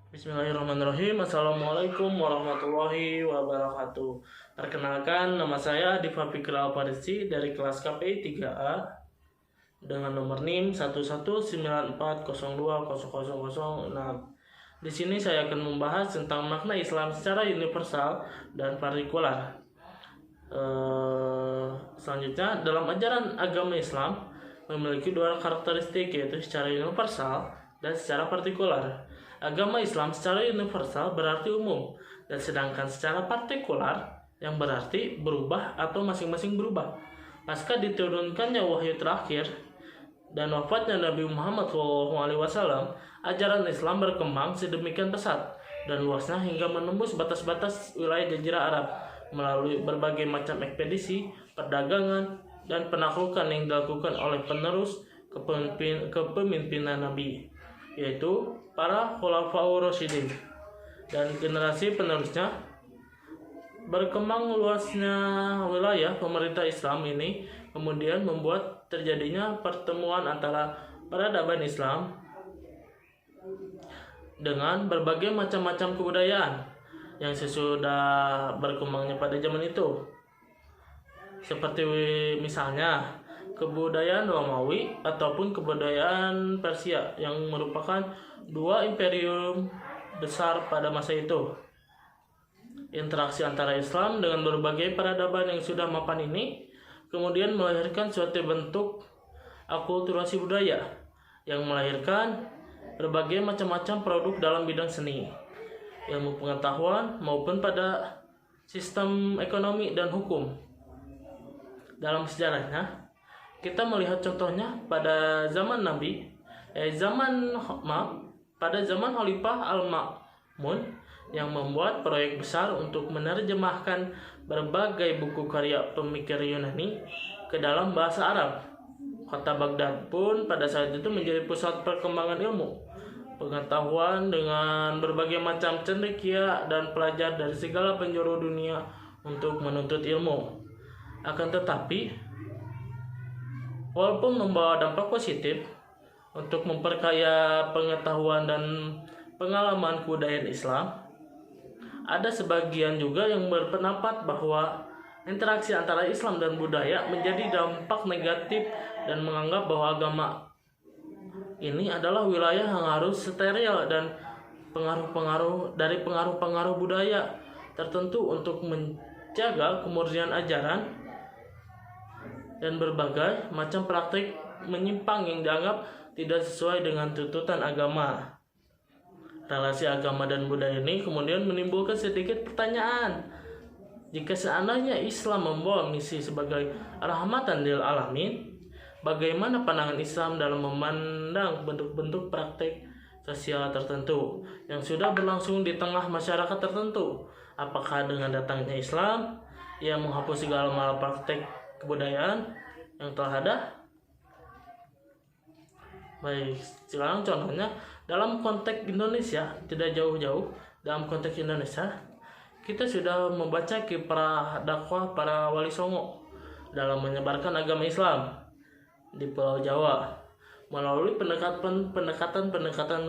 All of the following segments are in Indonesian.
Bismillahirrahmanirrahim. Assalamualaikum warahmatullahi wabarakatuh. Perkenalkan, nama saya Diva Fikra Alfarisi dari kelas KPI 3A dengan nomor NIM 11940200006. Di sini saya akan membahas tentang makna Islam secara universal dan partikular. Selanjutnya, dalam ajaran agama Islam memiliki dua karakteristik, yaitu secara universal dan secara partikular. Agama Islam secara universal berarti umum, dan sedangkan secara partikular yang berarti berubah atau masing-masing berubah. Pasca diturunkannya wahyu terakhir dan wafatnya Nabi Muhammad SAW, ajaran Islam berkembang sedemikian pesat dan luasnya hingga menembus batas-batas wilayah Jazirah Arab melalui berbagai macam ekspedisi, perdagangan, dan penaklukan yang dilakukan oleh penerus kepemimpinan Nabi, yaitu para Khulafaur Rasyidin dan generasi penerusnya. Berkembang luasnya wilayah pemerintah Islam ini kemudian membuat terjadinya pertemuan antara peradaban Islam dengan berbagai macam-macam kebudayaan yang sesudah berkembangnya pada zaman itu, seperti misalnya kebudayaan Romawi ataupun kebudayaan Persia yang merupakan dua imperium besar pada masa itu. Interaksi antara Islam dengan berbagai peradaban yang sudah mapan ini kemudian melahirkan suatu bentuk akulturasi budaya yang melahirkan berbagai macam-macam produk dalam bidang seni, ilmu pengetahuan maupun pada sistem ekonomi dan hukum. Dalam sejarahnya, kita melihat contohnya pada zaman pada zaman Khalifah Al-Ma'mun yang membuat proyek besar untuk menerjemahkan berbagai buku karya pemikir Yunani ke dalam bahasa Arab. Kota Baghdad pun pada saat itu menjadi pusat perkembangan ilmu pengetahuan dengan berbagai macam cendekia dan pelajar dari segala penjuru dunia untuk menuntut ilmu. Akan tetapi, walaupun membawa dampak positif untuk memperkaya pengetahuan dan pengalaman kebudayaan Islam, ada sebagian juga yang berpendapat bahwa interaksi antara Islam dan budaya menjadi dampak negatif dan menganggap bahwa agama ini adalah wilayah yang harus steril dan pengaruh-pengaruh budaya tertentu untuk menjaga kemurnian ajaran dan berbagai macam praktik menyimpang yang dianggap tidak sesuai dengan tuntutan agama. Relasi agama dan budaya ini kemudian menimbulkan sedikit pertanyaan. Jika seandainya Islam membawa misi sebagai rahmatan lil alamin, bagaimana pandangan Islam dalam memandang bentuk-bentuk praktik sosial tertentu yang sudah berlangsung di tengah masyarakat tertentu? Apakah dengan datangnya Islam ia menghapus segala malapraktik kebudayaan yang telah ada? Baik, sekarang contohnya dalam konteks Indonesia, tidak jauh-jauh dalam konteks Indonesia, kita sudah membaca kiprah dakwah para wali songo dalam menyebarkan agama Islam di Pulau Jawa melalui pendekatan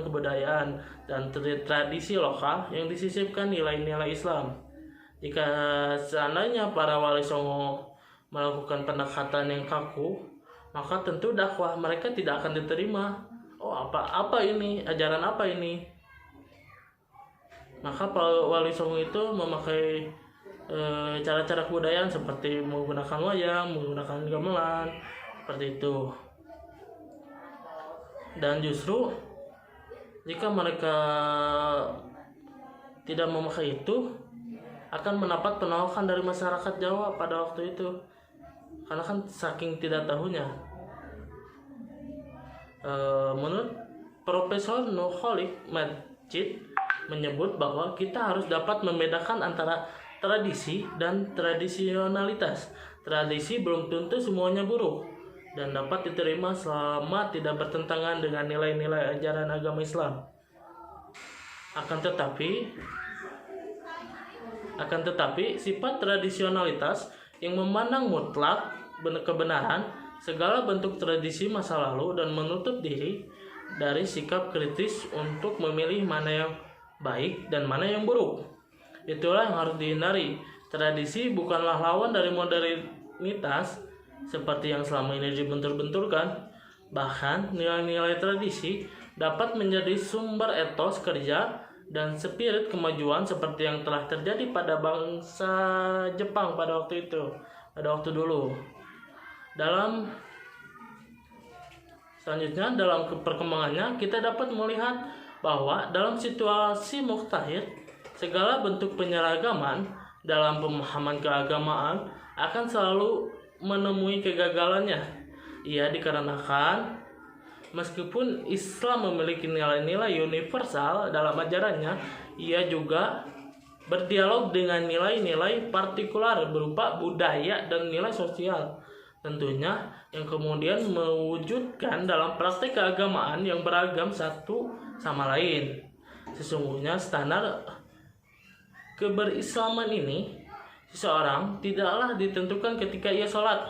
kebudayaan dan tradisi lokal yang disisipkan nilai-nilai Islam. Jika seandainya para wali songo melakukan pendekatan yang kaku, maka tentu dakwah mereka tidak akan diterima. Oh, apa ini? Ajaran apa ini? Maka para wali songo itu memakai cara-cara kebudayaan seperti menggunakan wayang, menggunakan gamelan, seperti itu. Dan justru jika mereka tidak memakai itu, akan mendapat penolakan dari masyarakat Jawa pada waktu itu, karena kan saking tidak tahunya. Menurut Profesor Nurholik Majid menyebut bahwa kita harus dapat membedakan antara tradisi dan tradisionalitas. Tradisi belum tentu semuanya buruk dan dapat diterima selama tidak bertentangan dengan nilai-nilai ajaran agama Islam. Akan tetapi sifat tradisionalitas yang memandang mutlak kebenaran segala bentuk tradisi masa lalu dan menutup diri dari sikap kritis untuk memilih mana yang baik dan mana yang buruk. Itulah yang harus dihindari. Tradisi bukanlah lawan dari modernitas seperti yang selama ini dibentur-benturkan. Bahkan nilai-nilai tradisi dapat menjadi sumber etos kerja dan spirit kemajuan seperti yang telah terjadi pada bangsa Jepang pada waktu itu, pada waktu dulu. Selanjutnya dalam perkembangannya kita dapat melihat bahwa dalam situasi mukhtahir, segala bentuk penyeragaman dalam pemahaman keagamaan akan selalu menemui kegagalannya. Ia dikarenakan meskipun Islam memiliki nilai-nilai universal dalam ajarannya, ia juga berdialog dengan nilai-nilai partikular berupa budaya dan nilai sosial. Tentunya yang kemudian mewujudkan dalam praktek keagamaan yang beragam satu sama lain. Sesungguhnya standar keberislaman ini seseorang tidaklah ditentukan ketika ia sholat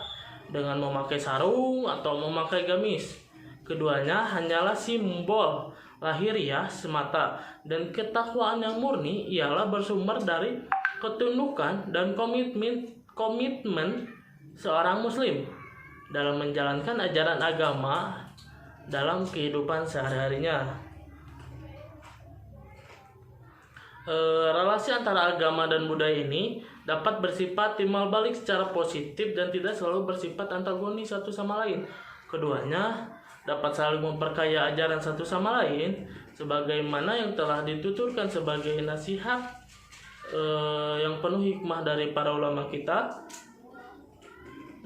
dengan memakai sarung atau memakai gamis. Keduanya hanyalah simbol lahiriah semata, dan ketakwaan yang murni ialah bersumber dari ketundukan dan komitmen seorang muslim dalam menjalankan ajaran agama dalam kehidupan sehari-harinya. Relasi antara agama dan budaya ini dapat bersifat timbal balik secara positif dan tidak selalu bersifat antagonis satu sama lain. Keduanya dapat saling memperkaya ajaran satu sama lain, sebagaimana yang telah dituturkan sebagai nasihat yang penuh hikmah dari para ulama kita,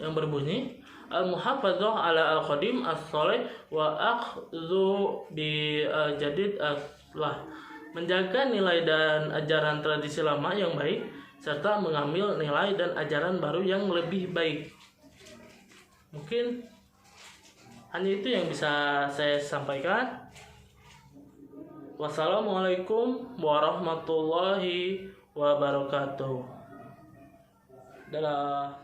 yang berbunyi al-muhafadzah ala al-qadim as-salih wa akhdhu bi jadid as-lah, menjaga nilai dan ajaran tradisi lama yang baik serta mengambil nilai dan ajaran baru yang lebih baik. Mungkin hanya itu yang bisa saya sampaikan. Wassalamualaikum warahmatullahi wabarakatuh. Dadah.